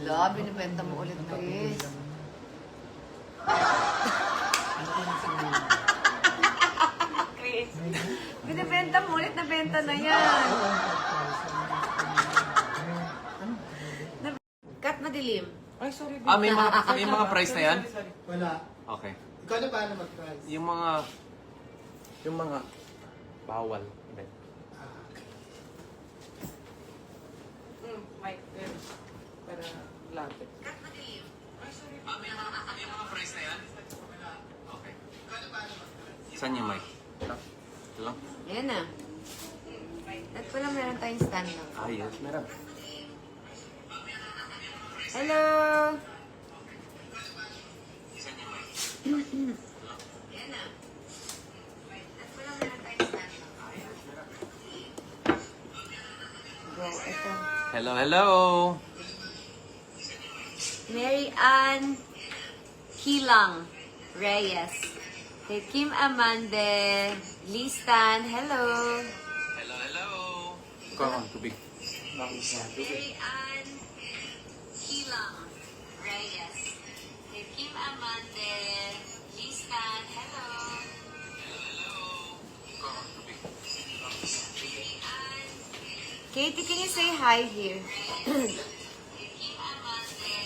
Wala, binibenta mo ulit, Chris. Chris, binibenta mo ulit, nabenta na yan. Kat madilim. Ay, sorry. May mga price na yan? Wala. Okay. Ikaw na paano mag-price? Yung mga bawal. Hindi. Mic there. Para lapit. Kat madilim. Ay, sorry. May mga price na yan? Okay. Ikaw na paano mag-price? Saan yung mic? Ito lang? Yan na. At pala meron tayong stand na. Ah, yes. Meron. Hello! Yan na. At pala meron tayong stand na. Go, ito. Hello. Mary Ann Kilang Reyes. Kay Kim Amande Listan. Hello. Hello. Ikaw ang tubig. Mary Ann Kilang Reyes. Kay Kim Amande Listan. Hello. Ikaw ang tubig. Mary Ann. Katie, can you say hi here? Kim Amande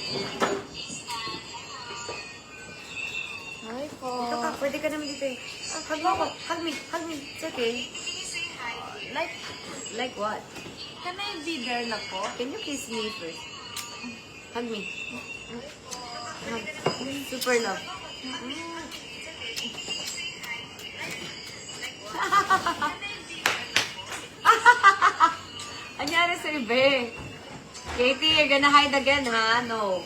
Listan. Hello. Hi po. Ito ka, pwede ka naman dito eh. Hug mo ako. Hug me. It's okay. Can you say hi? Like what? Can I be there na po? Can you kiss me first? Hug me. Hug. Super love. Anyari sa ibe? Katie, you're gonna hide again, ha? No.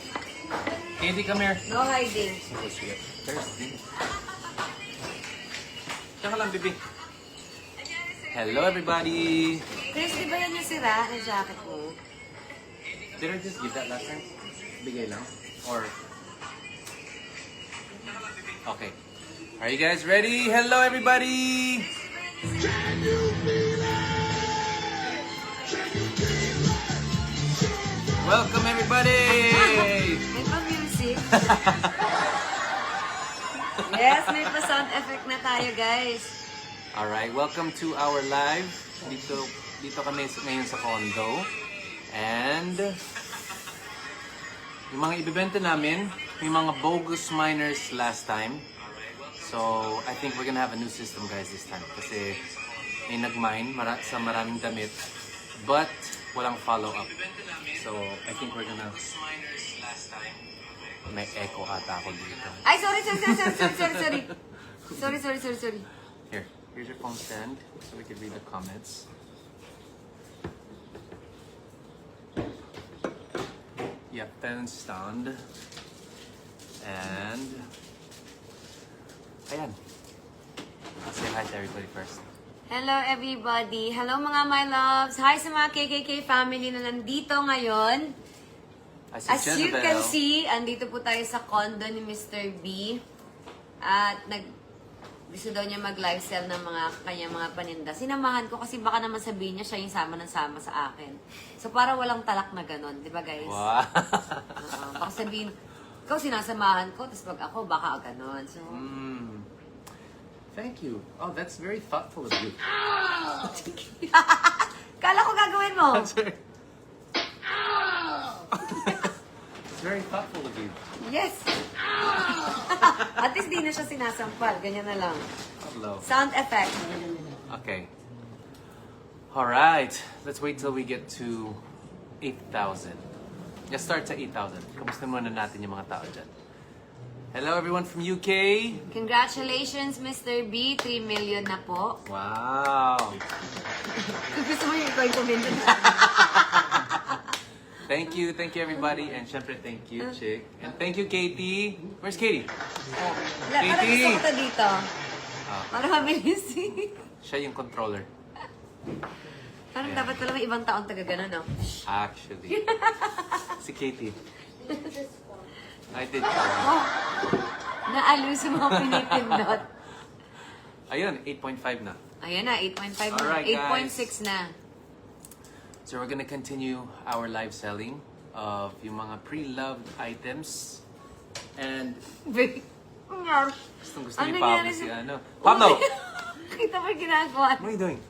Katie, come here. No hiding. Oh, shit. Thirsty. Tsaka lang, baby. Hello, everybody. Chris, di ba yan yung sira na jacket mo? Did I just give that last time? Bigay lang? Or... Okay. Are you guys ready? Hello, everybody! Welcome, everybody! May pa-music. Yes, may pa-sound effect na tayo, guys. Alright, welcome to our live. Dito kami ngayon sa condo. And... yung mga ibibenta namin, yung mga bogus miners last time. So, I think we're gonna have a new system, guys, this time. Kasi may nag-mine sa maraming damit. But, walang follow-up. So, I think we're gonna... May echo ata ako dito. Ay, sorry. Sorry. Here's your phone stand so we can read the comments. Yep, pen stand. And... Ayan. I'll say hi to everybody first. Hello, everybody. Hello, mga my loves. Hi sa mga KKK family na nandito ngayon. As you can see, andito po tayo sa condo ni Mr. B. At gusto daw niya mag-live sell ng mga kanyang mga paninda. Sinamahan ko kasi baka naman sabihin niya siya yung sama ng sama sa akin. So, para walang talak na ganon. Di ba, guys? Wow! Baka sabihin, ikaw sinasamahan ko, tapos pag ako, baka ganon. So, Thank you. Oh, that's very thoughtful of you. kala ko gagawin mo. That's very... It's very thoughtful of you. Yes. At least di na siya sinasampal. Ganyan na lang. Hello. Sound effect. Okay. All right. Let's wait till we get to 8,000. Let's start sa 8,000. Kamusta muna natin yung mga tao dyan. Hello everyone from UK. Congratulations, Mr. B. 3 million na po. Wow. Gusto mo yung ikaw yung comment na. Thank you everybody. And syempre thank you, Chick. And thank you, Katie. Where's Katie? Parang gusto ko to dito. Para mabilis. Siya yung controller. Parang Yeah. dapat pala may ibang taon taga gano'n, no? Actually. Si Katie. I did. Oh, naaliw sa mga pinipindot. Ayun, 8.5 na. Ayan na, 8.5 na. Alright, guys. 8.6 na. So we're gonna continue our live selling. of yung mga pre-loved items. And Babe, ang gosh. gusto Ano ni Pablo nangyari si sa- ano. Pablo! Kita mo yung ginagawa. What are you doing?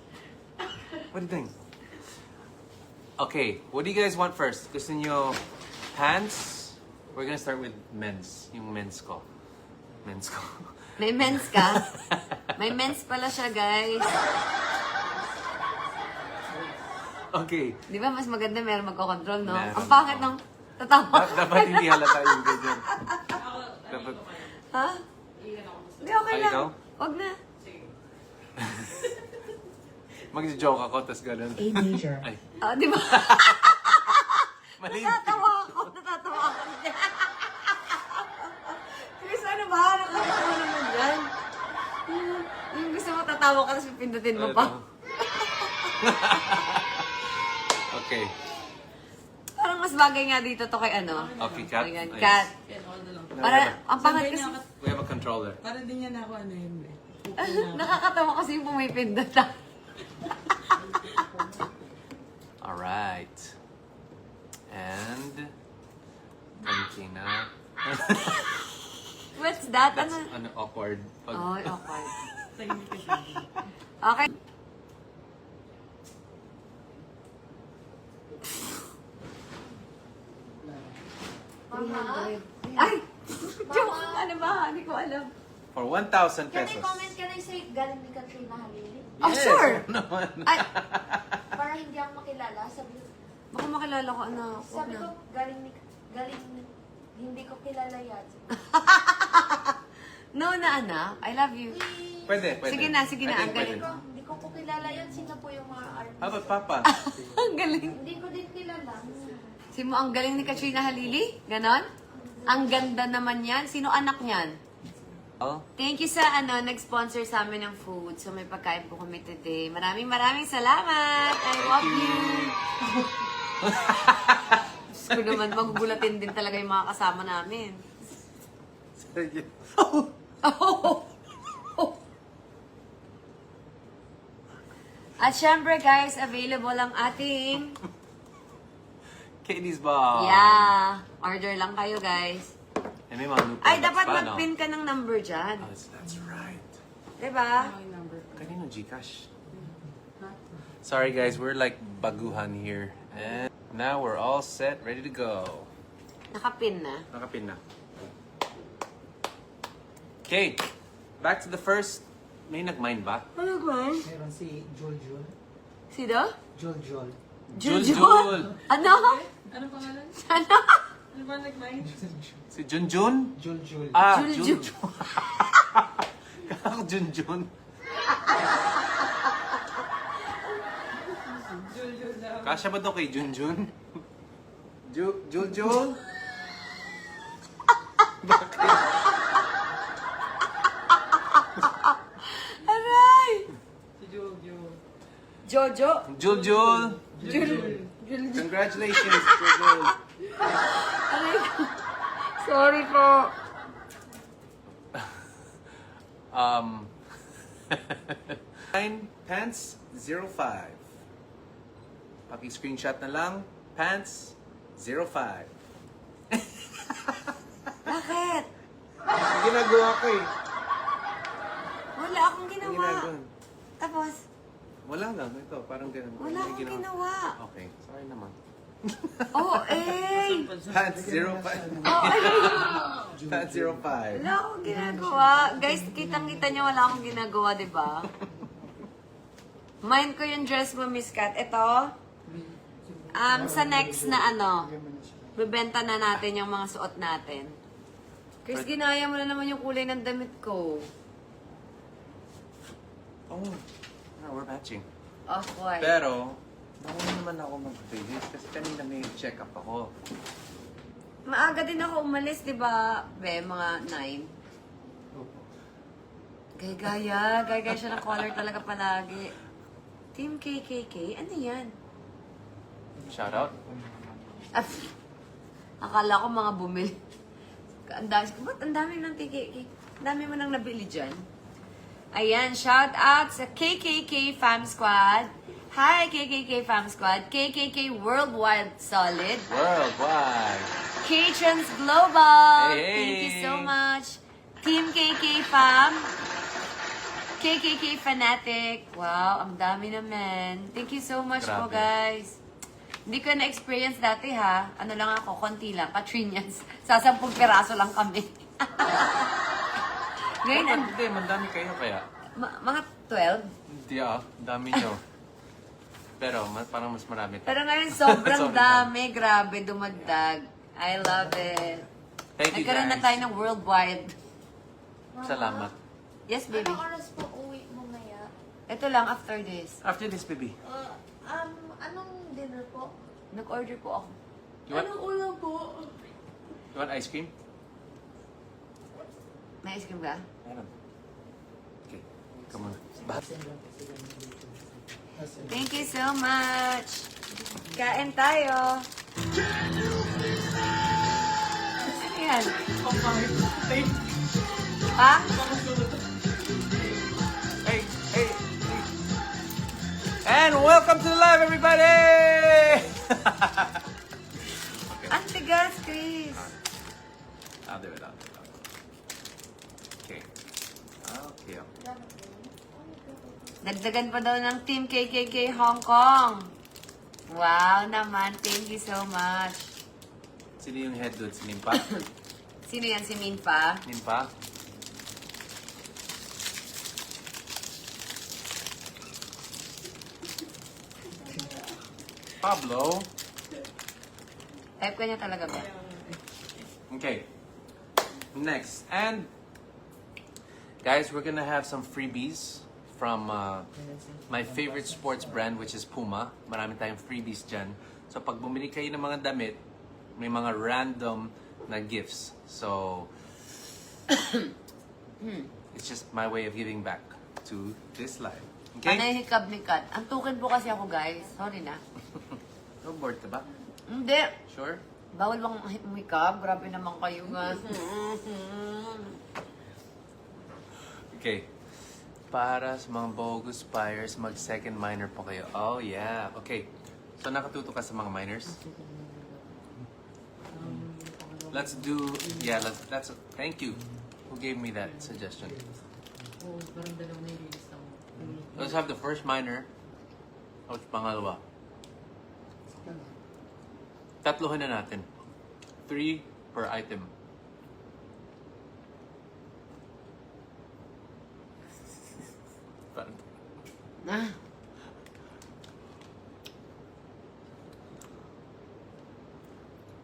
What are you doing? Okay, what do you guys want first? Gusto niyo pants? We're gonna start with men's. Yung men's ko. Men's ko. May mens ka? May mens pala siya, guys. Okay. Di ba mas maganda meron magkocontrol, no? Meron, Ang pangit oo. ng tatawa. Dapat hindi halata yung ganyan. Dapat, Ha? Hindi, okay Ah, lang. ikaw? Huwag na. mag-joke ako, tas gano'n. A major. Ay, Ah, di ba? mali. Natatawa ako. Chris, ano ba? Nakakatawa naman yan. Yung gusto mo tatawa ka, tapos pipindutin mo pa. Okay. Parang mas bagay nga dito to kay ano. Okay, cat. Ayan, Ayos. cat. No, Para, no, no. ang pangat kasi, We have a controller. Para din niya na ako ano yun eh. nakakatawa kasi yung pumipindot. Alright. And, thinking na. What's that? That's Ano? awkward. Pag, Oh, okay. Okay. Ay! Joke! Ano ba? Hindi ko alam. For 1,000 Can I pesos. comment? Can I say galing ni Katrina Halili? Oh, Yes, sure! naman. Ay! Para hindi ako makilala. Baka makilala ko, ano. Huwag Sabi na. ko, hindi ko kilala yan. No na, anak. I love you. Pwede, pwede. Sige na, sige na. I think Ang galing. pwede. Hindi ko po kilala yan. Sino po yung mga artist? How about Papa? Ang galing. Hindi ko din kilala. Si mo, ang galing ni Katrina Halili? Ganon? Ang ganda naman yan. Sino anak niyan? Oh, Thank you sa nag-sponsor sa amin ng food. So may pagkain po kami today. Maraming salamat. I love you. Diyos ko naman, magugulatin din talaga yung mga kasama namin. At syempre guys, available ang ating Katie's Bar. yeah. Order lang kayo guys. And may mga new Ay, products dapat pa, no? mag-pin ka ng number dyan. Oh, that's right. Diba? Kanino Gcash? Sorry guys, we're like baguhan here. And now we're all set, ready to go. Nakapin na. Nakapin na. Okay, back to the first. May nag-mine ba? Ano ba? Meron si Juljul. Sino? Juljul. Juljul. Ano? Ano pangalan? Ano? Ano ba nag-mind? Si Junjun? Juljul. Ah, Juljul. Junjun. Kako Junjun. Kasya ba daw kay Junjun? Juljul? Aray! Si Jojo. Jojo? Juljul. Jul. Congratulations, Juljul. Aray. Sorry po. Nine pants 05. Paki-screenshot na lang. Pants 05. Bakit? Ginagawa ko eh. Wala akong ginawa. Ginagawa. Tapos, Wala lang. Ito, parang ganun. wala May akong ginawa. Okay, sorry naman. Oh, eh! Pants 05. Oh, eh! Pants 05. Wala akong ginagawa. Guys, kitang-kita niyo wala akong ginagawa, di ba? Mind ko yung dress mo, Miss Kat. Ito, sa next na ano, bebenta na natin yung mga suot natin. Chris, ginaya mo na naman yung kulay ng damit ko. Oh, no, we're matching. Of course. Pero, nauna naman ako mag-visit kasi kanina may check-up ako. Maaga din ako umalis, di ba? Be, mga 9. Gaya-gaya. Gaya-gaya siya ng color talaga palagi. Team KKK? Ano yan? Shout out. Ah, akala ko mga bumili. Ang dami, ba't ang dami ng KKK? Ang dami mo nang nabili dyan. Ayan, shout out sa KKK Fam Squad. Hi, KKK Fam Squad. KKK Worldwide Solid. Worldwide. K-Trans Global. Hey, hey. Thank you so much. Team KK Fam. KKK Fanatic. Wow, ang dami naman. Thank you so much po, Grabe. guys. Hindi ko na-experience dati, ha. Ano lang ako, konti lang. Katrinians. Sa 10 piraso lang kami. Ngayon, Hindi, mandami kayo kaya. mga 12. Hindi dami nyo. Pero parang mas marami. Pero ngayon, sobrang Sobrang dami. Grabe, dumagdag. I love it. Thank you, Nagkaroon na guys. tayo ng worldwide. Salamat. Yes, baby. Anong oras po uwi mo maya? Ito lang after this. After this, baby. Anong dinner po? Nag-order po ako. You want, Anong ulam po? you want ice cream? May ice cream ka? Meron. Okay. Come on. Send lang po sila ng dito. Thank you so much. Kain tayo. Ano yan? Ha? Hey, hey. And welcome to the live, everybody! Okay. Ang tigas, Chris. I'll do it. Okay. Okay. Dagdagan pa daw ng Team KKK Hong Kong. Wow naman. Thank you so much. Sino yung head doon? Si Nimpa? Sino yan? Si Minfa? Nimpa? Pablo? Type ka niya talaga ba? Okay. Next. And, guys, we're gonna have some freebies from my favorite sports brand, which is Puma. Marami tayong freebies dyan. So, pag bumili kayo ng mga damit, may mga random na gifts. So, it's just my way of giving back to this life. Okay? Panay hikab ni Kat. Ang tukin po kasi ako, guys. Sorry na. So, bored ka ba? Hindi. Sure? Bawal bang umikab? Grabe naman kayo, guys. Okay. Para sa mga bogus buyers, mag-second minor po kayo. Oh, yeah. Okay. So, nakatuto ka sa mga minors? Let's do... Yeah, that's... Thank you. Who gave me that suggestion? Oo, parang dalawa na i-release ako. Let's have the first minor. Tapos pangalawa. Tatlohan na natin. 3 per item. Parang- Ah,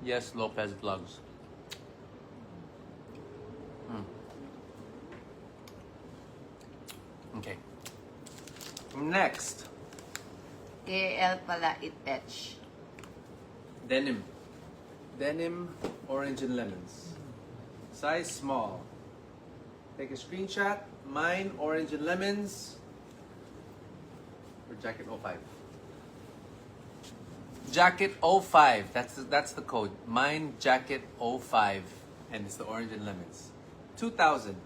Yes, Lopez Vlogs. Okay. Next. KL pala itech. Denim. Denim, orange and lemons. Size small. Take a screenshot. Mine, orange and lemons. For jacket 05. Jacket 05. That's the code. Mine, jacket 05. And it's the orange and lemons. 2,000.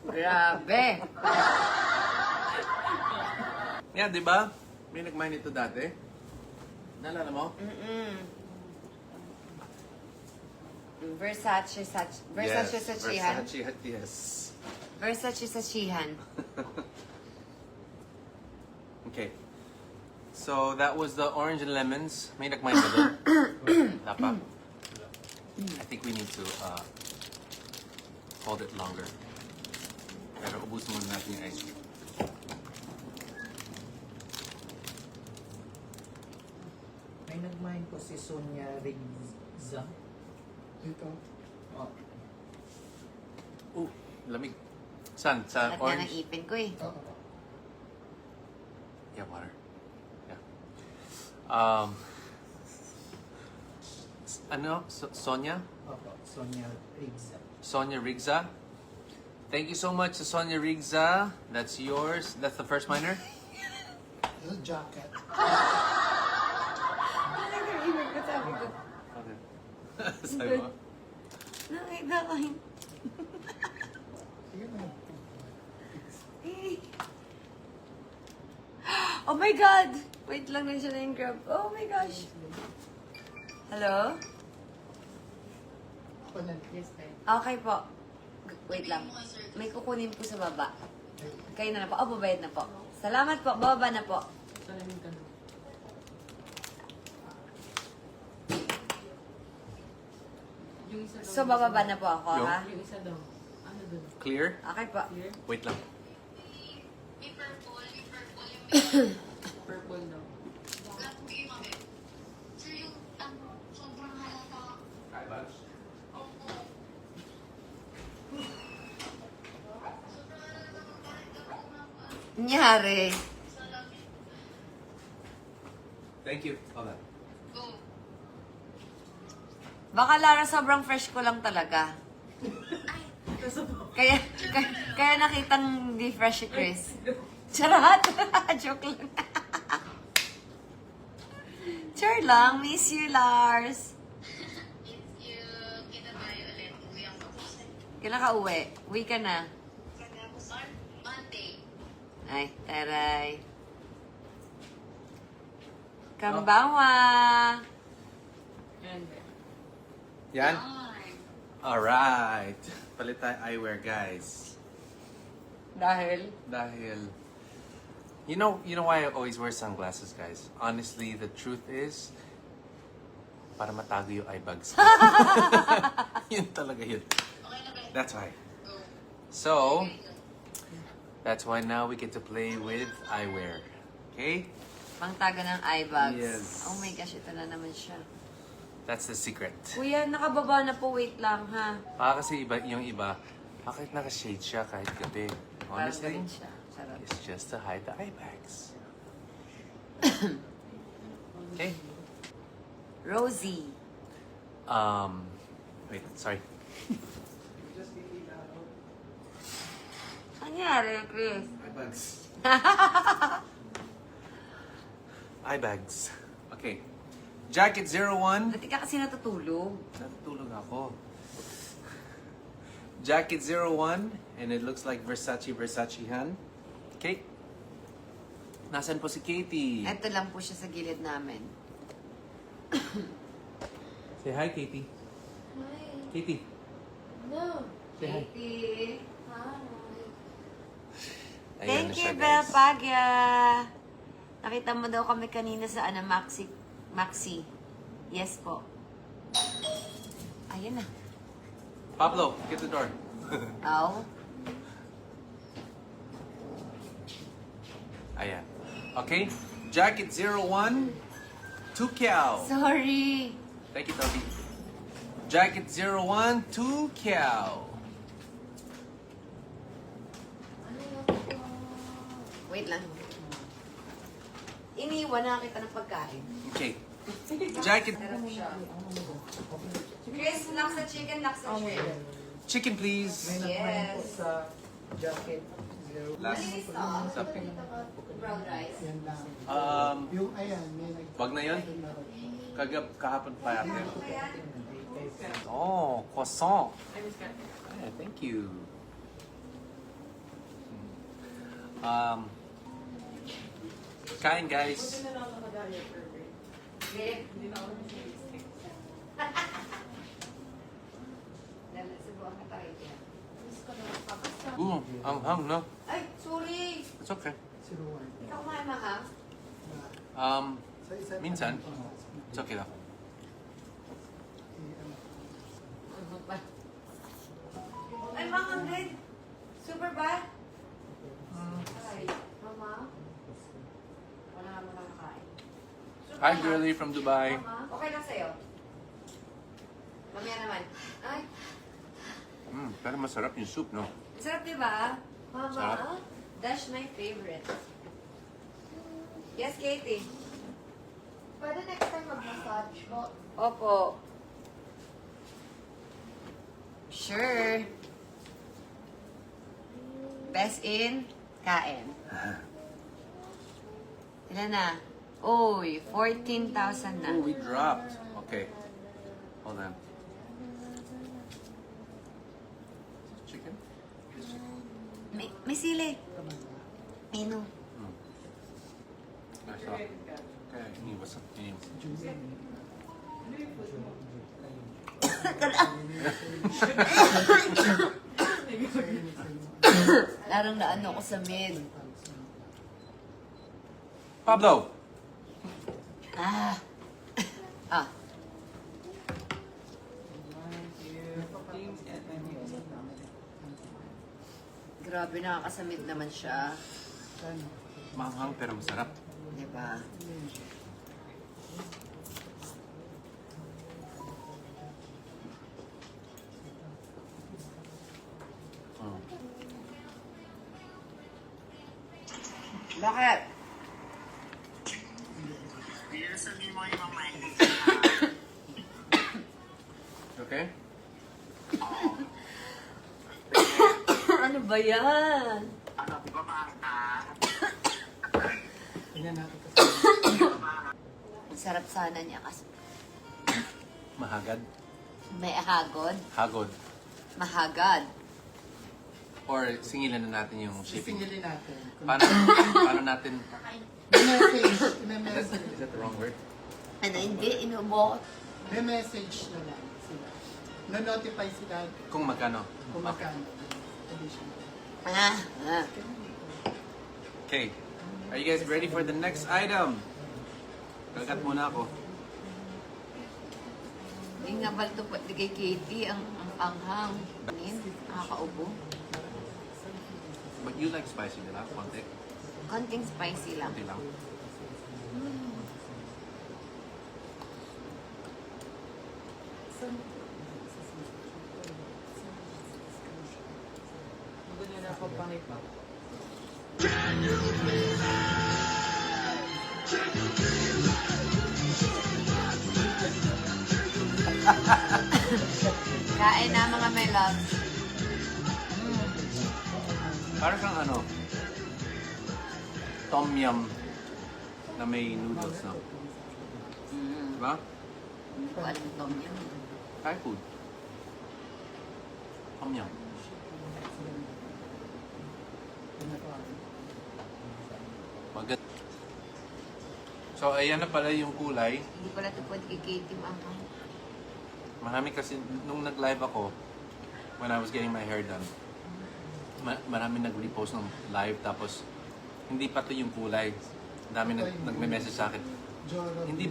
Grabe. Yeah, di ba? May nag-mine ito dati. Naalala mo? Versace sa Chihan. Versace, yes. Versace sa Chihan. Okay. So, that was the orange and lemons. May nag-mine ba doon? Wala pa? I think we need to hold it longer. Pero ubusin muna natin yung ice cream. May nag-mine po si Sonia Rigza. Dito. Oh. Lamig. Saan? Sa At yan ang orange? ipin ko eh. Oo. Yeah, water. Yeah. Ano? Sonia? Opo, Sonia Rigza. Sonia Rigza. Thank you so much to Sonia Rigza. That's yours. That's the first minor? jacket. Nag-iimig ko, sabi ko. Okay. Sabi mo? Nakita ko yun. Sige na. Eh. Oh my God! Wait lang na siya na yung grab. Oh my gosh. Hello? Ako na. Yes, tayo. Okay po. Wait lang. May kukunin po sa baba. Kayo na po. Oh, babayad na po. Salamat po. Bababa na po. Salamin ka na. Yung isa daw. So, bababa na po ako, Yo. ha? Yung isa daw. Ano dun? Clear? Okay po. Clear? Wait lang. Purple daw. Nyari. Thank you. Hold on. Baka Lara, sobrang fresh ko lang talaga. Kaya, kaya nakitang di fresh si Chris. Charot! Joke lang. Char lang. Miss you, Lars. Kailan ka uwi? Uwi ka na. Ay, taray. Kambawa. And Yan? Alright. Palit tayo eyewear, guys. Dahil? Dahil, you know why I always wear sunglasses, guys? Honestly, the truth is, para matago yung eye bags. Yun talaga yun. That's why. So, that's why now we get to play with eyewear. Okay? Pangtaga ng eye bags. Yes. Oh my gosh, ito na naman siya. That's the secret. Kuya, nakababa na po. Wait lang, ha? Kasi yung iba, bakit naka-shade siya kahit gabi? Parang Honestly, ganun siya. Sarap. it's just to hide the eye bags. Okay? Rosie. Wait, sorry. Anyari, Chris? Eye bags. Eye bags. Okay. Jacket 01. Dati ka kasi natutulog. Natutulog ako. Jacket 01. And it looks like Versace-han. Okay. Nasaan po si Katie? Ito lang po siya sa gilid namin. Say hi, Katie. Hi. Katie. No. Say hi. Katie. Hi. Ayan Thank na you, siya, Bel guys. Pagya. Nakita mo daw kami kanina sa Maxi. Yes po. Ayan na. Pablo, get the door. Aw. Ayan. Okay. Jacket 01. 2 cow. Sorry. Thank you, Toby. Jacket 01. 2 cow. Ano lang po? Wait lang. Iniwan na kita ng pagkain. Okay. Jacket. Sarap siya. Chris, laksa chicken, laksa shrimp. Chicken, please. May nag-mine po Yes. sa jacket. Last Please stop. something. Brown rice. Yan lang. Yung ayan, may wag na yun. Kahapon pa yata. Oh, croissant. I miss ka. Yeah, thank you. Kain, guys. Buti na lang ako nag-aya for break. Babe, Hindi na ako nag-lipstick. dahil subukan ka tayo dyan. Miss ko na magpapasa. Ooh, hang, no? Ay, sorry. It's okay. Si Ruan. Ikaw kumain mahang? Sa isa Minsan. It's okay lang. Ano ba? Ay, mahang din. Super ba? Ay, Mama? wala nga mga makain. Super Hi, ba? girlie from Dubai. Mama? Okay lang sa'yo. Mamaya naman. Ay, Pero masarap yung soup, no? sarap diba? Mama? Sarap. That's my favorite. Yes, Katie. Pwede next time mag-massage po. Opo. Sure. Best in kain. Ilan na? Uy, 14,000 na. Oh, we dropped. Okay. Hold on. Chicken? This chicken? May sili. Pino. I saw. Okay, ini what's up? Ini. Larang na ano ko sa mid. Pablo! Ah. Ah. Grabe, nakakasamid naman siya. Maanghang pero masarap. Diba? Mm. Bakit? Okay? Ano ba yan? Tingnan natin kasi. Ang sarap sana niya kasi Mahagad. may hagod. Hagod. Mahagad. Or singilan na natin yung shipping. Singilin natin. Paano natin... May message. May Is message. that the wrong word? Ano, hindi, inubo. May message na lang sila. Na-notify sila Kung magkano? kung magkano. Additional. Ah. Okay. Are you guys ready for the next item? Kagat muna ako. Hindi nga ba ito pati kay Katie ang anghang. Anin, nakakaubo. But you like spicy, di ba? Konti. Konting spicy lang. Konti lang. Hindi niya napapangipa. Kain na mga my loves. Parang kang ano? Tom yum na may noodles, no? Diba? Hindi ko alam tom yum. Thai food. Tom yum. Maganda. So, ayan na pala yung kulay. Hindi pala ito pwede kay Katie anghang. Marami kasi, nung nag-live ako, when I was getting my hair done, marami nag-repost ng live, tapos hindi pa to yung kulay. Dami nagme-message sa akin. Hindi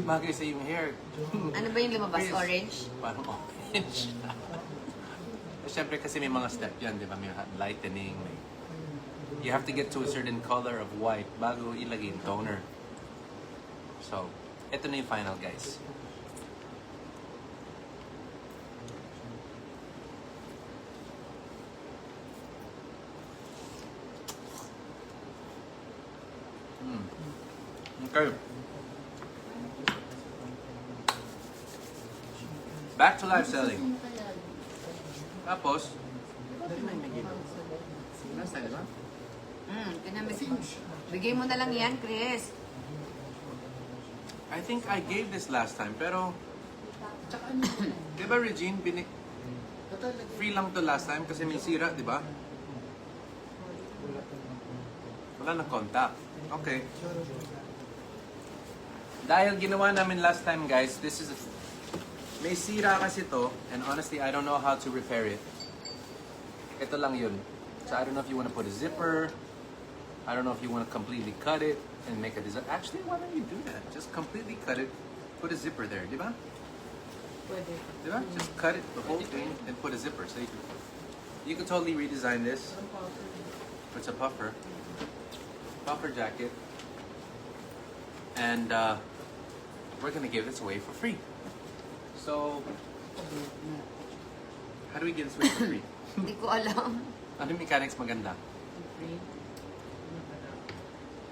bagay sa yung hair. Ano ba yung lumabas? Orange? Parang orange. Siyempre kasi may mga step yan, di ba? May lightening. You have to get to a certain color of white bago ilagay yung toner. So, ito na yung final, guys. Okay. Back to live selling. Tapos, nasa, di ba? Bigay mo na lang yan, Chris. I think I gave this last time, pero, Tsaka ano, di ba Regine, free lang to last time kasi may sira, di ba? Wala na contact. Okay. Dahil ginawa namin last time, guys, this is may sira kasi to, and honestly, I don't know how to repair it. Ito lang yun. So I don't know if you want to put a zipper. I don't know if you want to completely cut it and make a design. Actually, why don't you do that? Just completely cut it, put a zipper there, di ba? Pwede. Di ba? Just cut it, the whole thing, and put a zipper. So you could totally redesign this. It's a puffer. Puffer jacket. And we're gonna give this away for free. So, how do we give this away for free? Hindi ko alam. Ano yung mechanics maganda? Free. Ano ba na?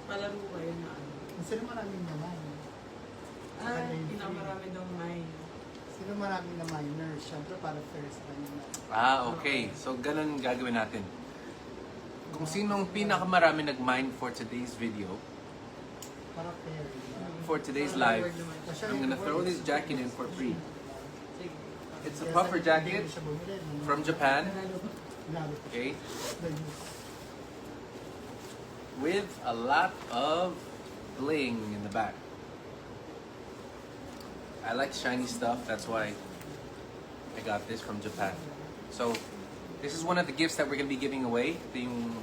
Palaro kayo na ano. sino maraming naman? Pinamarami daw may. Sino maraming na minor? Siyempre para first time na. Okay. So, ganun gagawin natin. Kung sinong pinakamarami nag-mine for today's video, Para ferry. for today's live, I'm gonna throw this jacket in for free. It's a puffer jacket from Japan, okay, with a lot of bling in the back. I like shiny stuff, that's why I got this from Japan. So, this is one of the gifts that we're gonna be giving away. Ito yung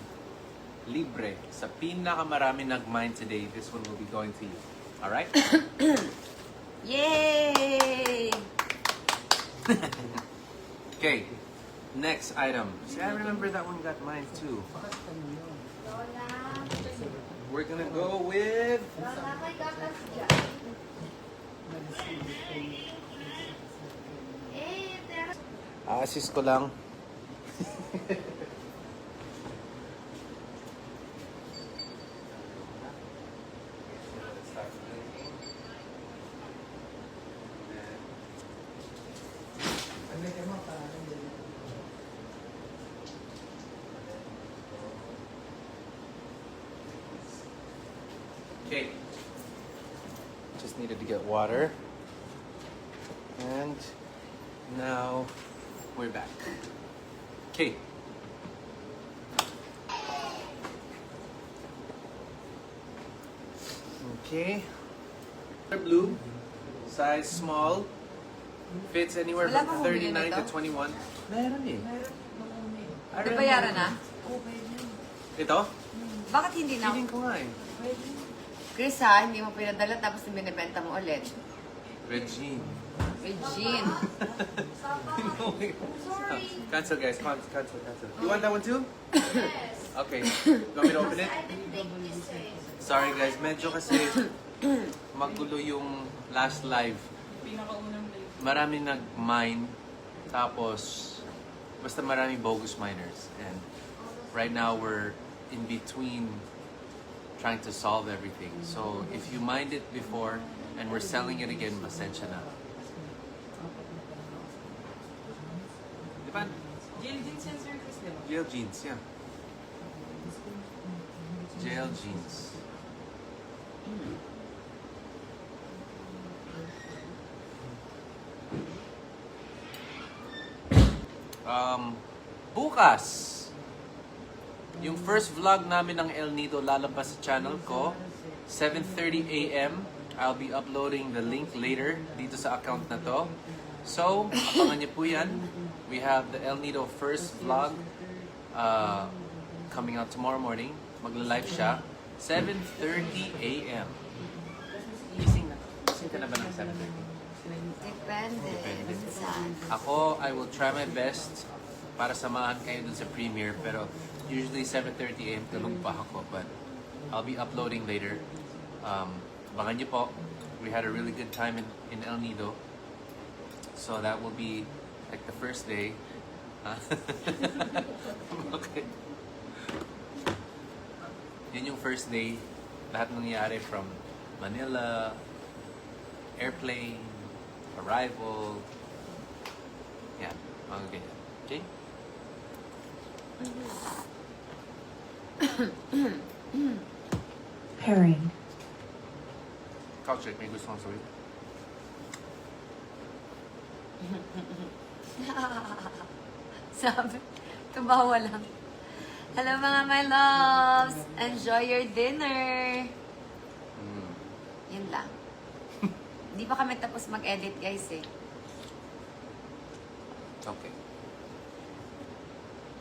libre. Sa pinakamarami nag-mine today, this one will be going to you. Alright? Yay! Okay, next item. See, I remember that one got mine too. Lola. We're gonna go with... Lola, may gatas dyan. Pero... assist ko lang. Okay. Just needed to get water. And now we're back. Okay. Okay. Blue, size small, fits anywhere Wala from bang bumili 39 to nito? 21. Meron eh. Di bayaran na? Ito? Bakit hindi na? Feeling ko nga eh. Chris ha, hindi mo pinadala tapos binibenta mo ulit. Regine. Regine. Cancel guys, cancel. You want that one too? Yes. Okay. You want me to open it? I didn't take this way. Sorry guys, medyo kasi magulo yung last live. Pinakaunang day. Marami nag-mine, tapos basta marami bogus miners. And right now we're in between trying to solve everything. So if you mined it before and we're selling it again, pasensya na. Diba? Jail din sensor Chris, di ba? Jail jeans, yeah. Jail jeans. Bukas, yung first vlog namin ng El Nido lalabas sa channel ko, 7:30 a.m. I'll be uploading the link later dito sa account na to. So, abangan niyo po yan. We have the El Nido first vlog coming out tomorrow morning. Magla-live siya, 7:30 a.m. Gising na. Gising ka na ba ng 7:30? Depende. Saan? Ako, I will try my best para samahan kayo dun sa premiere, pero usually 7:30 a.m. tulog pa ako, but I'll be uploading later. Abangan niyo po. We had a really good time in El Nido. So that will be like the first day. Okay. Yun yung first day. Lahat nangyari from Manila, airplane, arrival. Yan, mga ganyan. Okay? Pairing. Couch may gusto kong sabihin. Sabi, tumawa lang. Hello mga my loves! Enjoy your dinner! Yun lang. Hindi pa kami tapos mag-edit guys eh. Okay.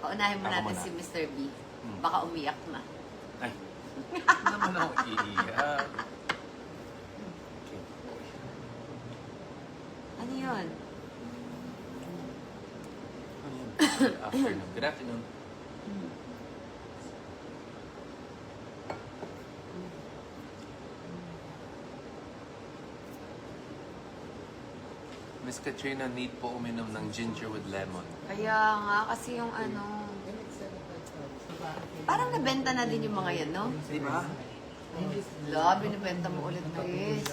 Paunahin mo Ako natin muna. si Mr. B. Baka umiyak na. Ay, hindi naman ako iiyak. Okay. Ano yun? Ano yun? Good afternoon. Good afternoon. Miss Katrina, need po uminom ng ginger with lemon. Kaya nga, kasi yung ano... Parang nabenta na din yung mga yan, no? Di ba? La, binibenta mo ulit, Chris.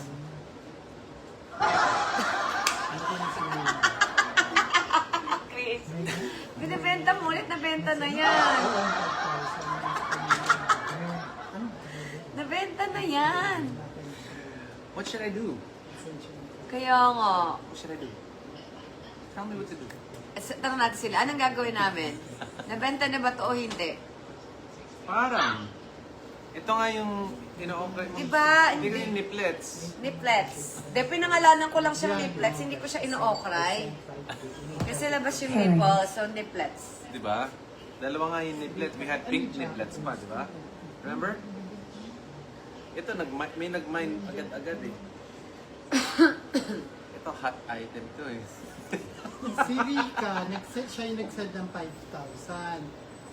Chris, binibenta mo ulit, nabenta na yan. Nabenta na yan. What should I do? Kaya nga. What should I do? Tell me what to do. Tanong natin sila, anong gagawin namin? Nabenta na ba to o hindi? Parang. Ito nga yung ino-offer mo. Diba? Hindi ko yung niplets. Niplets. De, pinangalanan ko lang siyang niplets, hindi ko siya ino-okray. Kasi labas yung nipple, so niplets. Diba? Dalawa nga yung niplets. We had pink niplets pa, diba? Remember? Ito, may nag-mine agad-agad eh. Ito, hot item to eh. Si Rika, siya yung nag-send ng 5,000.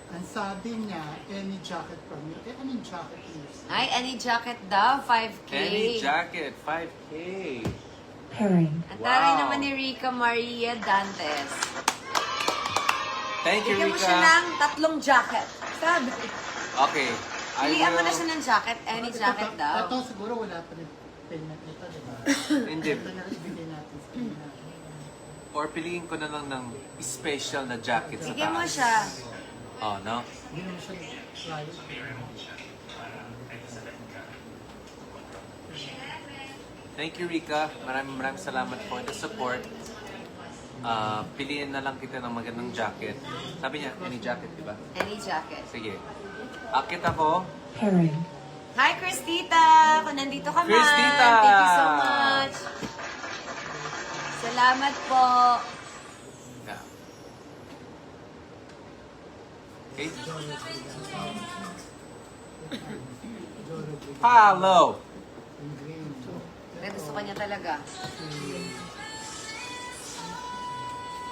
Ang sabi niya, any jacket from you. Eh, anong jacket is? Ay, any jacket daw, 5K. Any jacket, 5K. Pairing. Ang taray Wow. naman ni Rica Maria Dantes. Thank you, Bigyan mo siya Rika. ng 3 jacket. Sabi. Okay. I Pilihan mo na will... siya ng jacket, any jacket daw. Ito siguro wala pa rin payment ito, di ba? Hindi. Ito na ibigay natin sa kanya. Or piliin ko na lang ng special na jacket sa Bigyan mo taas. siya. Oh, no? Hindi naman siya try. Thank you, Rika. Maraming salamat for the support. Piliin na lang kita ng magandang jacket. Sabi niya, any jacket, di ba? Any jacket. Sige. Akit ako. Pairing. Hi, Christita! Kung nandito ka man, Christita! thank you so much. Salamat po. Yeah. Okay. Hello! Yung green. May gusto ka niya talaga.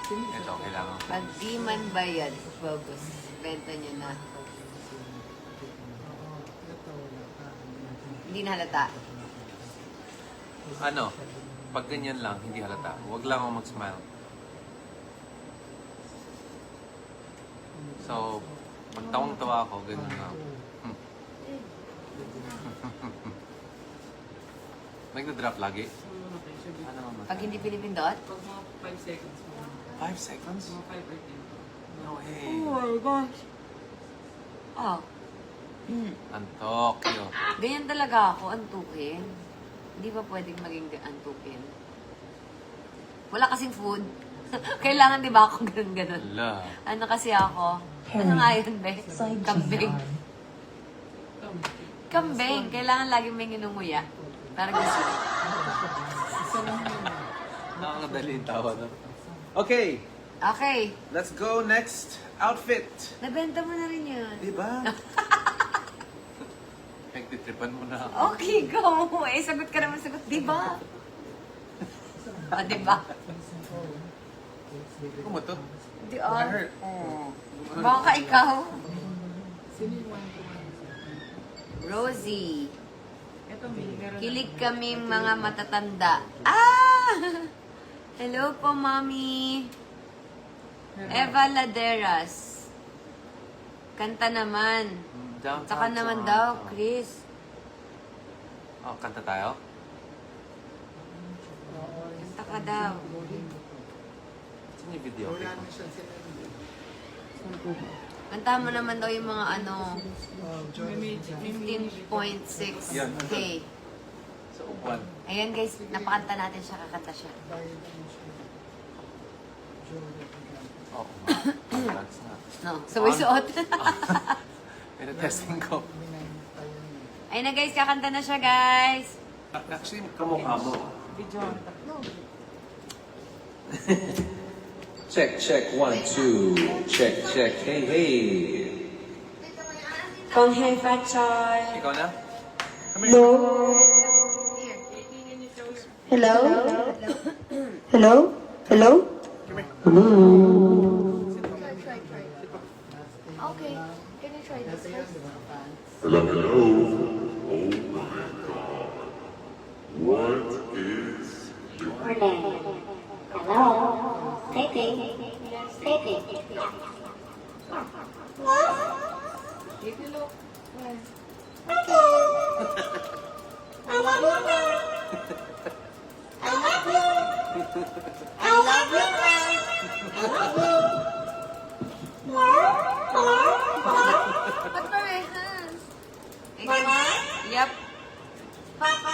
Ito, kailangan. Pag di man bayad, bogus. Benta niya na. Oo, ito wala pa. Hindi na halata. Ano? Pag ganyan lang, hindi halata. Huwag lang ako mag-smile. So, pag tawang-tawa ako, ganun lang. Nagda-drop lagi? Ano naman? Pag hindi pinipindot? Pag mga 5 seconds mo. 5 seconds? Mga 5 or 10. No way. my gosh. Oh. Antok yun. Ganyan talaga ako, antukin. Hindi ba pwedeng maging antukin? Wala kasing food. Kailangan di ba ako ganun-ganun? Ala. Ano kasi ako? Ano nga yun, be? Side Kambing. GR. Kambing. Kailangan lagi may nginunguya. Para gusto. Nakakadali yung tawa na. Okay, Okay. let's go next outfit. Nabenta mo na rin yun. Diba? Nagtitripan mo na ako. Okay, go. Eh, sagot ka naman sagot. Di ba? O, di ba? Kumuto. Di I ba? hurt. Baka ikaw. Sino yung one to one? Rosie. Ito, meron. Kilig kaming mga matatanda. Ah! Hello po, Mommy. Eva Laderas. Kanta naman. Downtown Saka naman daw, Toronto. Chris. Oh, kanta tayo? Kanta ka daw. Saan yung video? Wala na siya sila. Kanta mo naman daw yung mga ano, Oh, Jordan. 15.6K. Sa upuan. Ayan guys, napakanta natin siya, kakanta siya. Bayad na siya. Jordan. Oh, congrats na. No, sabay suot. Pinatesting ko. Minantayan niya. Ayun na guys, kakanta na siya guys. Actually, kamukha mo. Video. Check, check, 1, 2. Check, check, hey, hey. Kong Hei Fat Choy. Ikaw na? Come here. Hello? Hello? Hello? Okay. Can you try this Kasi yan, first? di ba, fans? Hello, hello. Oh my God. What is your Hello? Speaking. Speaking. Take a look. I love you, man. I love you. I love you, man. I love you. Ba't parehas? Mama? Yep. Papa?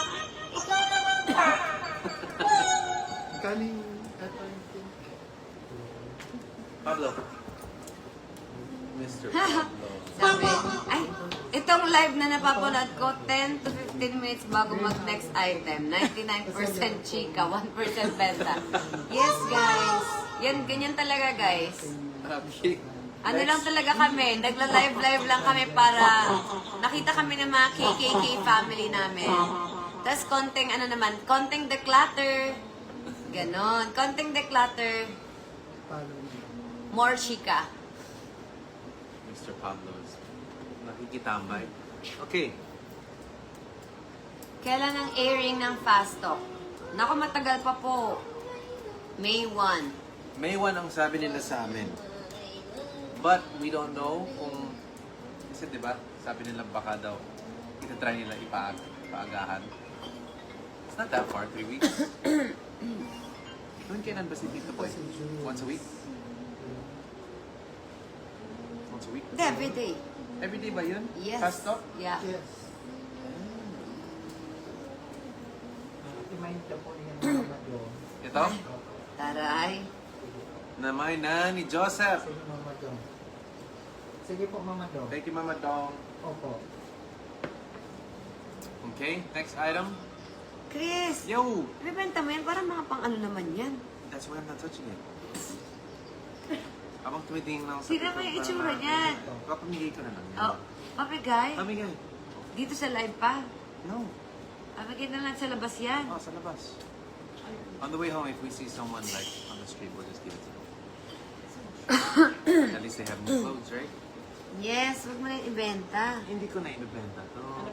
Ikaw naman. Pablo. Mr. Pablo. Sabi, ay, itong live na napapanood ko, 10 to 15 minutes bago mag-next item. 99% chika, 1% benta. Yes, guys. Yan, ganyan talaga, guys. Okay. Ano lang talaga kami, nagla-live lang kami para nakita kami ng mga KKK family namin. Tapos konting ano naman, konting declutter. Ganon, konting declutter, Follow me. more chika. Mr. Pablo is nakikitambay. Okay. Kailan ang airing ng Fast Talk? Naku, matagal pa po. May 1. May 1 ang sabi nila sa amin. But we don't know kung... Kasi diba, sabi nila baka daw itatry nila ipaagahan. It's not that far, 3 weeks. Noon kailan ba si Tito Boy? Once a week? Once a week? Hindi, everyday. Everyday ba yun? Yes. Fast talk? Yeah. Yes. Ito? Taray. Namay na ni Joseph. Sige, Mama Dong. Sige po, Mama Dong. Thank you, Mama Dong. Opo. Okay, next item. Chris, Yo! ibibenta mo yan, parang mga pang ano naman yan. That's why I'm not touching it. Habang tumitingin lang sa Sira mo yung itsura niyan. Papamigay ko na lang. yan. Oh, papigay? Pamigay. Dito sa live pa. No. Papigay na lang sa labas yan. Oh, sa labas. On the way home, if we see someone like on the street, we'll just give it to them. At least they have new clothes, right? Yes, huwag mo na yung ibenta. Hindi ko na ibibenta to.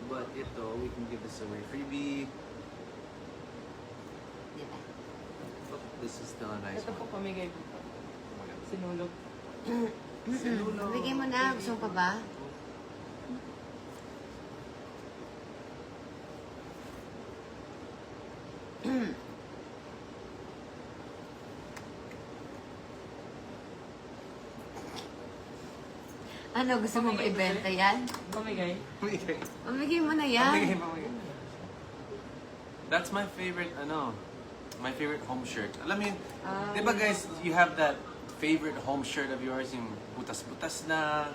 But ito, we can give this away. Freebie. Diba? Oh, this is still a nice Ito po one. pamigay ko. Sinulog. Papigay mo na. Gusto mo pa ba? Ano, gusto mo ba ibenta yan? Pamigay. Pamigay. Pamigay mo na Pamigay, yan. pamigay. That's my favorite, my favorite home shirt. Alam mo yun, di ba guys, you have that favorite home shirt of yours, yung butas-butas na,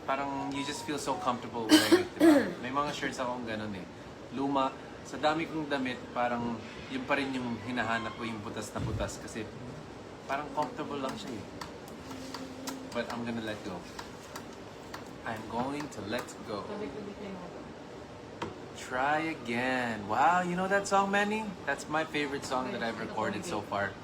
parang you just feel so comfortable wearing it, di ba? May mga shirts akong ganun eh. Luma, sa dami kong damit, parang yun pa rin yung hinahanap ko, yung butas na butas, kasi parang comfortable lang siya eh. But I'm gonna let go. I'm going to let go. Sabi ko dito yung mga. Try again. Wow, you know that song, Manny? That's my favorite song that I've recorded so far.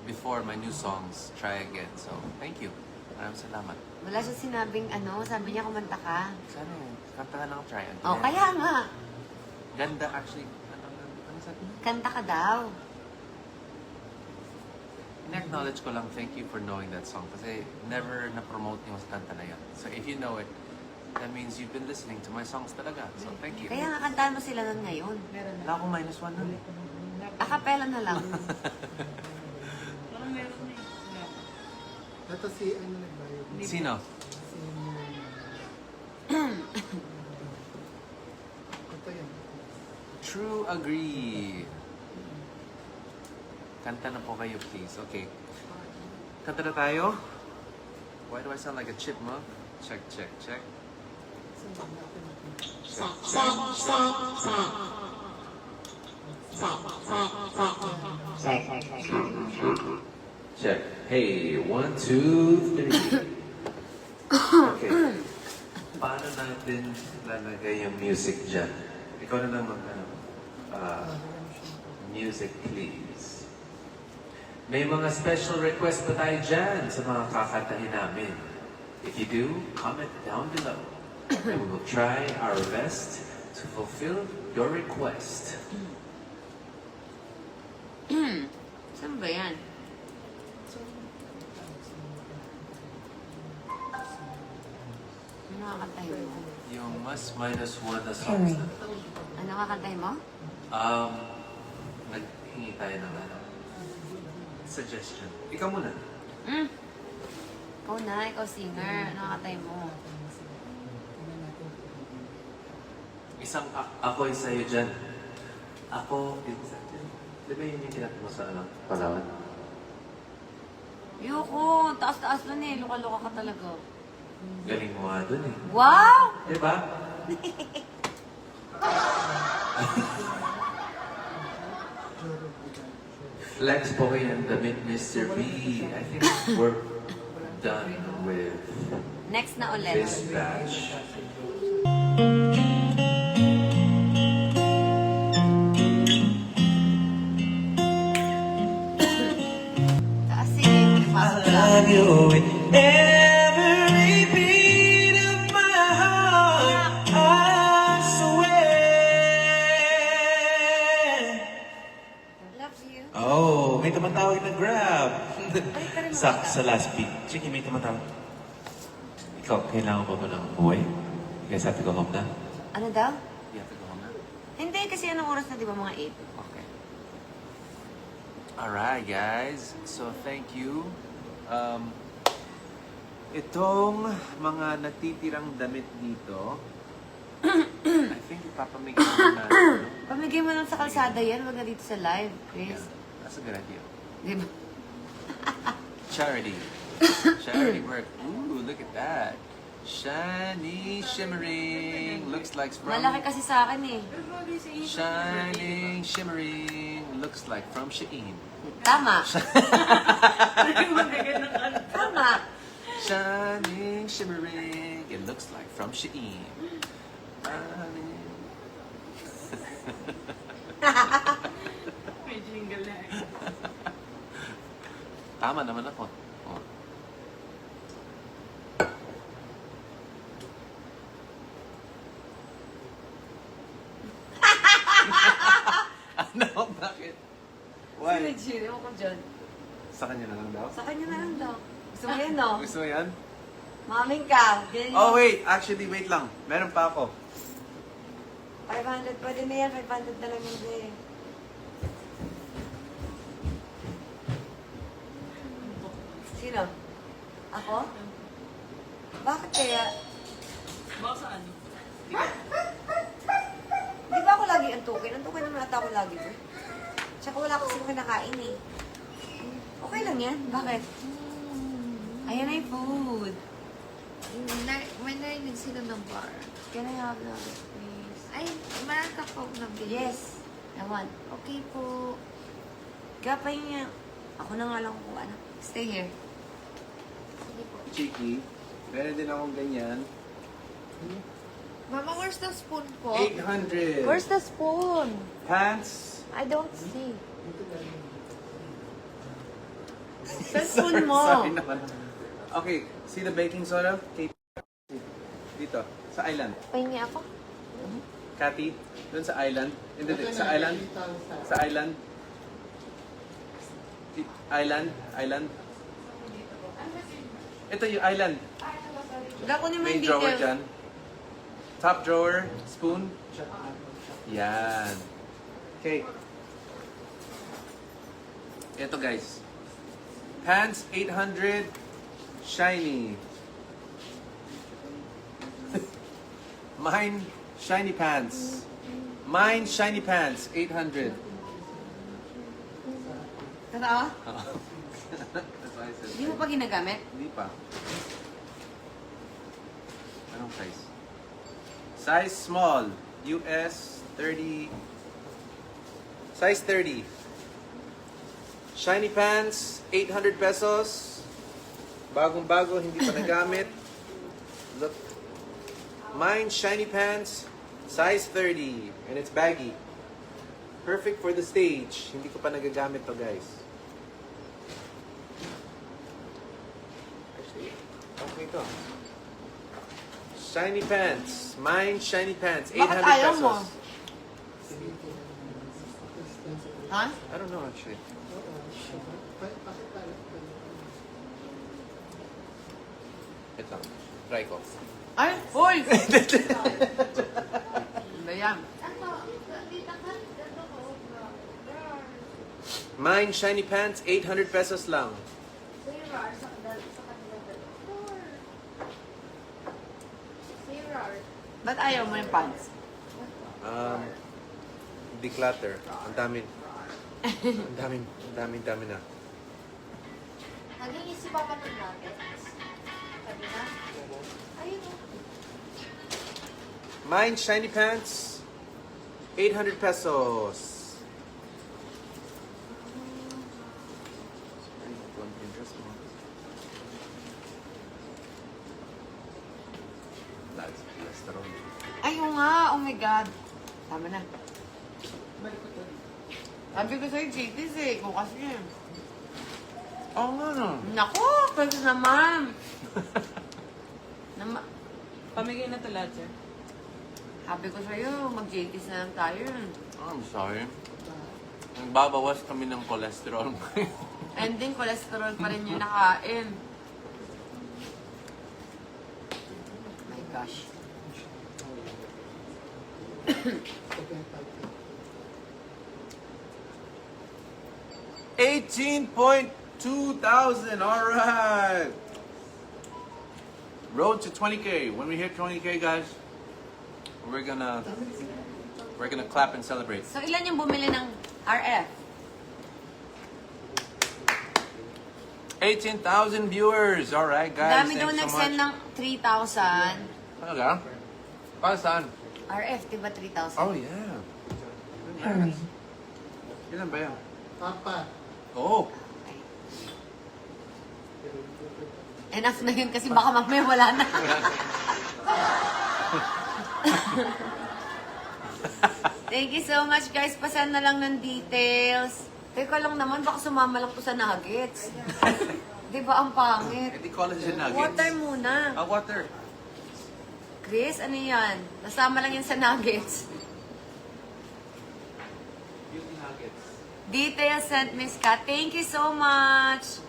Before my new songs, Try Again. So, thank you. Maraming salamat. Wala siya sinabing ano, sabi niya kumanta ka. Sana kanta ka ng Try Again. Oh, kaya nga. Ganda actually. Ano sabi niya? Kanta ka daw. In-acknowledge ko lang, thank you for knowing that song. Kasi never na-promote niyo sa kanta na yun. So, if you know it, that means you've been listening to my songs talaga. So, thank you. Kaya nga kantahan mo sila nun ngayon. Wala akong -1 nun. Akapela na lang. Parang meron na eh. Ito si, ano nagbayad? Sino? Si, ito yun. True agree. Kanta na po kayo, please. Okay. Kanta na tayo. Why do I sound like a chipmunk? Check, check, check. Check. Hey, 1, 2, 3. Okay. Paano natin lalagay yung music dyan? Ikaw na lang music please. May mga special request pa tayo dyan sa mga kakantahin namin. If you do, comment down below. And we will try our best to fulfill your request. Saan ba yan? Ano kakantahin mo? Yung mas -1 na songs na. Ano kakantahin mo? Naghingi tayo ng suggestion. Ikaw muna. Ikaw na, ikaw singer. Ano kakantahin mo? Isang ako'y sa'yo dyan. Ako, di ba yun yung kinat mo sa Palawan? Yoko, taas-taas nun eh. Luka-luka ka talaga. Galing mo nga dun eh. Wow! Diba? Flex po kayo ng damit, Mr. B. I think we're done with Next na ulit. this batch. Kasi, pasok lang. you with every beat of my heart. I swear. Love you. Oh, may tumatawag na Grab. Balik ka rin Sa last beat. Sige, may tumatawag. Ikaw, kailangan ba mo ng umuwi? Kaya sabi ko, home na. Ano daw? You have to go home now? Hindi, kasi anong oras na, di ba, mga 8? Okay. Alright, guys. So, thank you. Itong mga natitirang damit dito, I think ipapamigay mo na. Pamigay mo lang sa kalsada yan, wag na dito sa live, Yeah, Chris. that's a good idea. Di ba? Charity. Charity work. Ooh, look at that. Shiny, shimmering. Looks like from... Malaki kasi sa akin eh. Shining, shimmering. Looks like from Shein. Tama. Tama. Shining, shimmering. It looks like from Shein. Shining. May jingle na eh. Tama naman ako. Oh. Ano? Bakit? Why? Legit, ewan ko dyan. Sa kanya na lang daw? Sa kanya na lang daw. Gusto mo yan, no? Gusto mo yan? Maming ka. Ganyan. Oh, wait. Actually, wait lang. Meron pa ako. 500, pwede na yan. 500 na lang yun eh. Sino? Ako? Bakit kaya? Baka sa ano? Di ba ako lagi antukin? Antukin naman ata ako lagi. Eh. Tsaka wala kasing kinakain eh. Okay lang yan. Bakit? Ayan na yung food. May narinig sila ng bar. Can I have that, please? Ay, meron ka po ng video. Yes. I want. Okay po. Gapay niya. Ako na nga lang kung ano. Stay here. Sige po. Cheeky. Meron din akong ganyan. Mama, where's the spoon po? 800. Where's the spoon? Pants? I don't see. Sa spoon mo. Sorry naman. Okay, see the baking soda? Kate? Dito, sa island. Pahingi ako. Cathy, dun sa island. Hindi, sa island. Sa island. Island. Island. Ito yung island. Gako ni Main may drawer details. dyan. Top drawer, spoon. Yan. Okay. Ito guys. Pants 800. Shiny. Mine, shiny pants. Mine, shiny pants 800. Totoo? That's why I said. Hindi mo pa ginagamit? Hindi pa. Anong size? Size small. US 30. Size 30. Shiny pants, 800 pesos. Bagong-bago, hindi pa nagamit. Look. Mine, shiny pants, size 30. And it's baggy. Perfect for the stage. Hindi ko pa nagagamit to, guys. Actually, okay to. Shiny pants. Mine, shiny pants. 800 Bakit ayaw pesos. mo? Ha? I don't know, actually. Ito. Try ko. Ay, hoy! Ano yan? Mine, shiny pants, 800 pesos lang. Ba't ayaw mo yung pants? Declutter. Ang dami. Ang dami na. Naging si Papa ng nuggets. Sabi na? Ayun o. Mine shiny pants, 800 pesos. That's cholesterol. Ay, oo nga. Oh my God. Tama na. Sabi ko sa'yo, JT's eh. Kung kasi. Oo nga no. Naku, kasi naman. Pamigay na to lahat, sir. Sabi ko sa'yo, mag-JT's na lang tayo. I'm sorry. Nagbabawas kami ng cholesterol. And then, cholesterol pa rin yung nakain. My gosh. 18.2 thousand. All right. Road to 20K. When we hit 20K, guys, we're gonna clap and celebrate. So, ilan yung bumili ng RF? 18,000 viewers. All right, guys. Dami daw Thanks so nag-send much. ng 3,000. Talaga? Para saan? RF, diba 3,000? Oh, yeah. Pairing. Ilan ba yan? Papa. Oh. Enough na yun kasi baka mamaya wala na. Thank you so much, guys. Pasan na lang ng details. Teka lang naman, baka sumama lang po sa nuggets. Di ba ang pangit? Hindi collagen nuggets. Water muna. Ah, water. Chris, ano yan? Nasama lang yan sa nuggets. Beauty nuggets. Details sent Miss Kat. Thank you so much.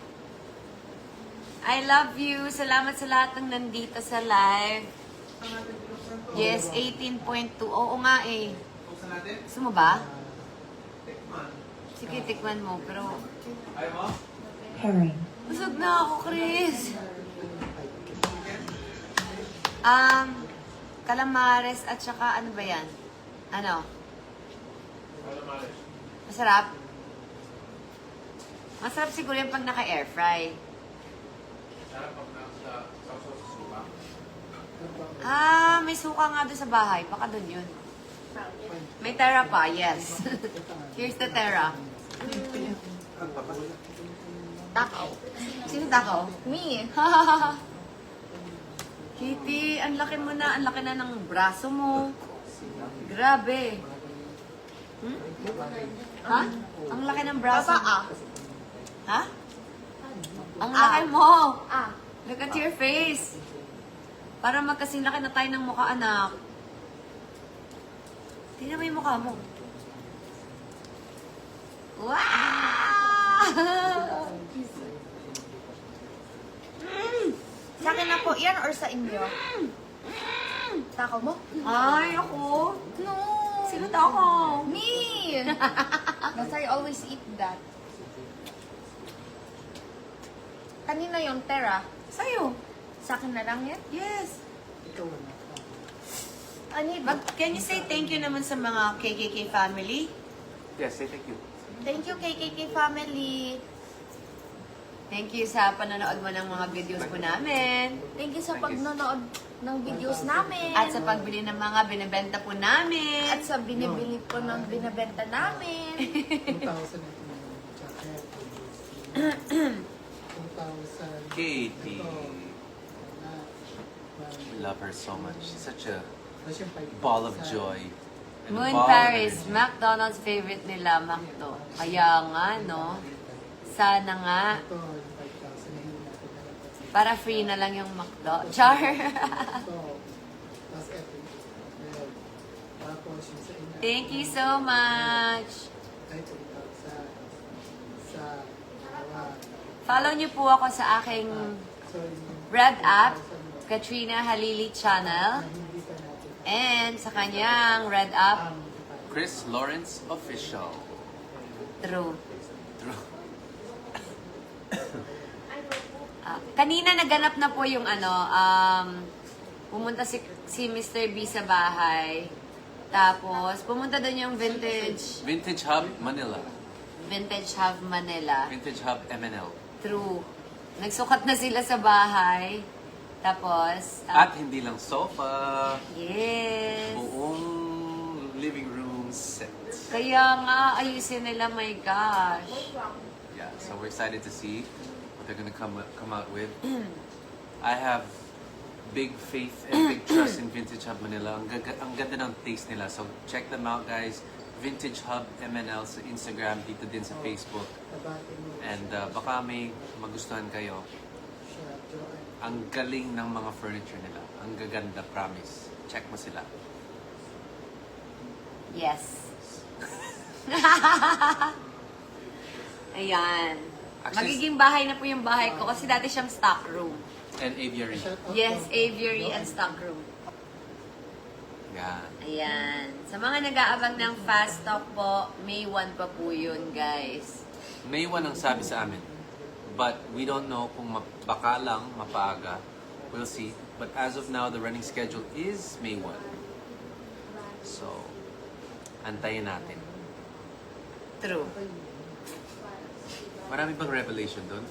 I love you. Salamat sa lahat ng nandito sa live. Yes, 18.2. Oo nga eh. Buksan natin? Gusto mo ba? Tikman. Sige, tikman mo. Pero, Ayaw mo? Pairing. busog na ako, Chris. Calamares at saka ano ba yan? Ano? Masarap? Masarap siguro yung pag naka-air fry. Sarap pag nasa sausaw sa suka. May suka nga doon sa bahay. Baka doon yun. May tera pa, yes. Here's the tera. Takaw. Sino takaw? Me. Kitty, ang laki mo na. Ang laki na ng braso mo. Grabe. Hmm? Ha? Ang laki ng braso mo. Ha? Ang laki mo. Look at your face. Para magkasing laki na tayo ng mukha, anak. Tingnan mo yung mukha mo. Wow! Sa akin na po, yan or sa inyo? Takaw mo? Ay, ako. No! Sino takaw? Me! But I always eat that. Kanina yung Tera. Sa'yo. Sa akin na lang yan? Yes. Ikaw na. Can you say thank you naman sa mga KKK family? Yes, say thank you. Thank you, KKK family. Thank you sa panonood mo ng mga videos po namin. Thank you sa pagnonood ng videos namin. At sa pagbili ng mga binibenta po namin. At sa binibili po ng binabenta namin. 2,000 ito na yung jacket. 2,000. Katie. Ito. We love her so much. She's such a Tapos yung 5,000. ball of joy. and a Moon ball of Paris, energy. McDonald's favorite nila, Macdo. Kaya nga, no? Sana nga. Ito, yung 5,000 na hindi natin nalabas. Para free na lang yung McDo. Char! Ito. Tapos ito. Ayan. Tapos yung sa inyo. Thank you so much. Ay, 3,000. Sa dalawa. Follow niyo po ako sa aking So, yung Red app, Katrina Halili channel. hindi pa natin. And sa kanyang Red app, Chris Lawrence Official. True. Kanina naganap na po yung pumunta si Mr. B sa bahay. Tapos, pumunta doon yung Vintage Hub Manila. Vintage Hub Manila. Vintage Hub MNL. True. Nagsukat na sila sa bahay. Tapos, At hindi lang sofa, yes. buong living room set. Kaya nga, ayusin nila, my gosh. Yeah, so we're excited to see what they're gonna come out with. I have big faith and big trust in Vintage Hub Manila. Ang ganda ng taste nila. So check them out, guys. Vintage Hub MNL sa Instagram, dito din sa Facebook. Tabati mo And baka may magustuhan kayo. siya, Joanne. Ang galing ng mga furniture nila. Ang gaganda, promise. Check mo sila. Yes. Ayan. Actually- Magiging bahay na po yung bahay ko kasi dati siyang stock room. And aviary. Shout out Yes, to aviary and Joanne. stock room. Yan. Ayan. Sa mga nag-aabang ng Fast Talk po, May 1 pa po yun, guys. May 1 ang sabi sa amin. But we don't know kung baka lang, mapaaga. We'll see. But as of now, the running schedule is May 1. So, antayin natin. True. Marami bang revelation doon?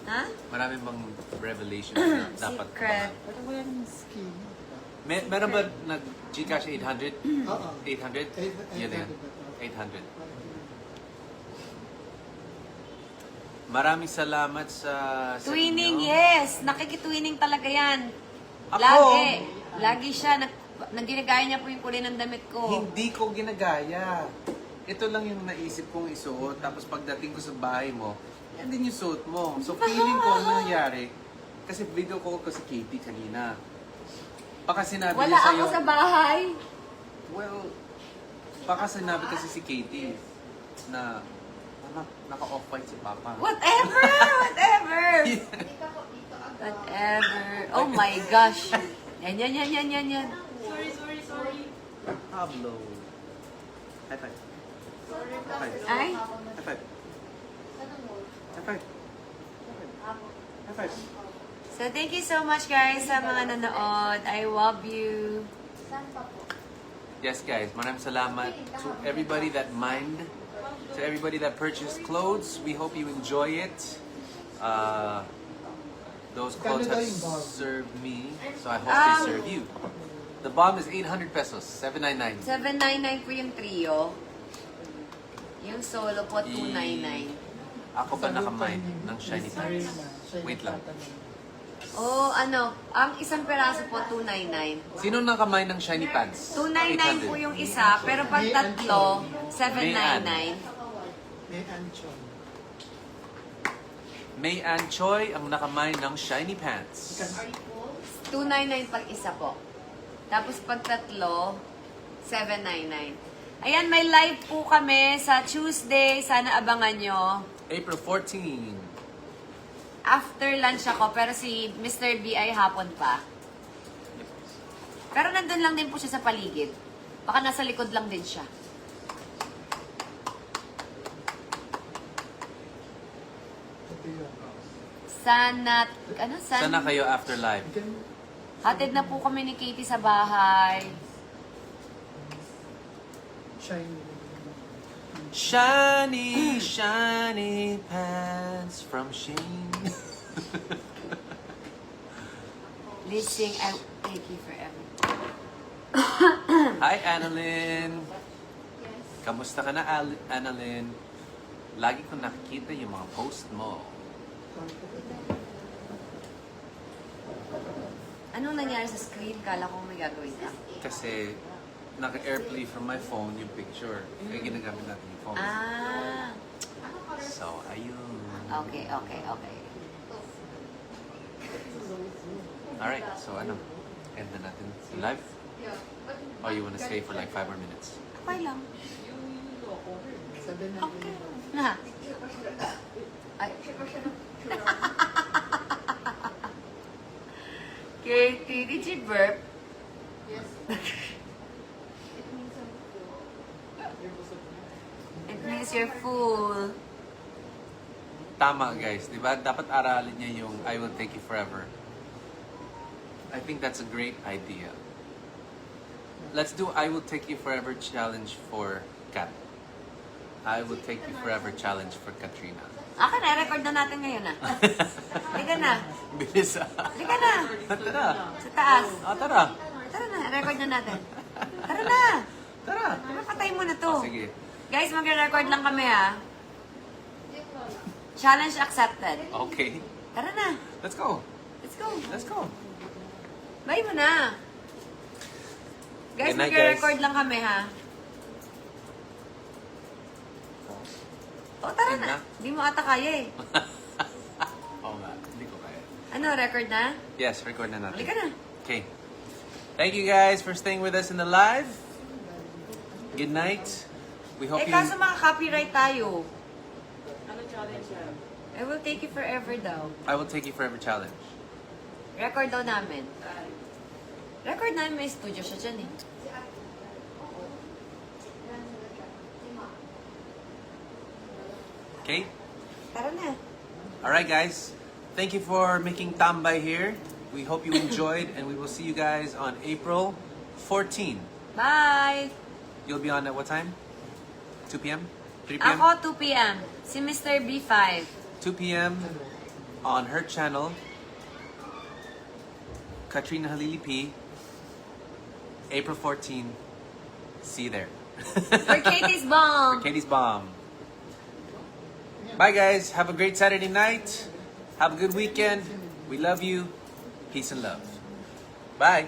Ha? Marami bang revelation na dapat Secret. abangan? Pero wala yung skin. Meron ba nag-Gcash 800? Oo. 800? Yun na yan. 800. Maraming salamat sa Twinning, inyo. yes! Nakikitwinning talaga yan. Ako? Lagi. Lagi siya. Nagginagaya niya po yung kulay ng damit ko. Hindi ko ginagaya. Ito lang yung naisip kong isuot. Tapos pagdating ko sa bahay mo, yan din yung suot mo. So feeling ko ano nangyari. Kasi video call ko si Katie kanina. Baka sinabi Wala niya sa'yo. ako sa bahay. Well, baka sinabi kasi si Katie na naka-off-white si Papa. Whatever! Whatever! Whatever. Oh my gosh. Yan. Sorry. Pablo. High five. High five. Ay? High five. High five. High five. So, thank you so much, guys, sa mga nanood. I love you. Yes, guys. Maraming salamat to everybody that mined, to everybody that purchased clothes. We hope you enjoy it. Those clothes have served me, so I hope they serve you. The bomb is 800 pesos, 799. 799 po yung trio. Yung solo po, 299. Ako ba nakamine ng shiny pants? Wait lang. Oh, ano, ang isang peraso po, 299. Sino nakamine ng shiny pants? 299 po yung isa, pero pag tatlo, 799. May anchon. May Ann Choi ang nakamine ng shiny pants. 299 pag isa po. Tapos pag tatlo, 799. Ayan, may live po kami sa Tuesday. Sana abangan nyo. April 14. After lunch ako, pero si Mr. B ay hapon pa. Pero nandun lang din po siya sa paligid. Baka nasa likod lang din siya. Ito yun. Sana Sana kayo after live. hatid na po kami ni Katie sa bahay. Shiny. Shiny, shiny pants from Shane. Listen, I thank you for everything. Hi, Annalyn. Kamusta ka na, Annalyn? Lagi ko nakikita yung mga post mo. Anong nangyari sa screen? Kala ko may gagawin ka. Kasi naka-airplay from my phone yung picture. Kaya ginagamit natin yung phone. Ah, So, ayun. okay. Alright, so ano? End na natin yung live? Or you wanna stay for like 5 more minutes? Okay lang. Sabi na Okay. Na. Ay. Katie, did you burp? It means you're full. Tama guys, di ba? Dapat aralin niya yung I Will Take You Forever. I think that's a great idea. Let's do I Will Take You Forever challenge for Kat. I Will Take You Forever challenge for Katrina. Akin na, record na natin ngayon ah. Halika na. Bilis ah. Halika na. Tara. Sa taas. Tara. Tara na, record na natin. Tara na. Tara. Patay mo na to. Sige. Guys, magre-record lang kami ha. Challenge accepted. Okay. Tara na. Let's go. Let's go. Let's go. Bye mo na. Guys, Good night, magre-record guys. lang kami ha. O, tara Ayun na. na. Di mo ata kaya eh. Oo nga. Hindi ko kaya. Ano, record na? Yes, record na natin. Halika na. Okay. Thank you guys for staying with us in the live. Good night. We hope Eh, you... kaso mga copyright tayo. Ano challenge yan? I will take you forever daw. I will take you forever challenge. Record daw namin. Record namin, may studio siya dyan eh. Okay? Tara na. Alright guys. Thank you for making Tambay here. We hope you enjoyed and we will see you guys on April 14. Bye! You'll be on at what time? 2 p.m.? 3 p.m.? Ako, 2 p.m. Si Mr. B5. 2 p.m. on her channel, Katrina Halili P. April 14. See you there. For Katie's Bomb. Katie's Bomb. Bye guys. Have a great Saturday night. Have a good weekend. We love you. Peace and love. Bye.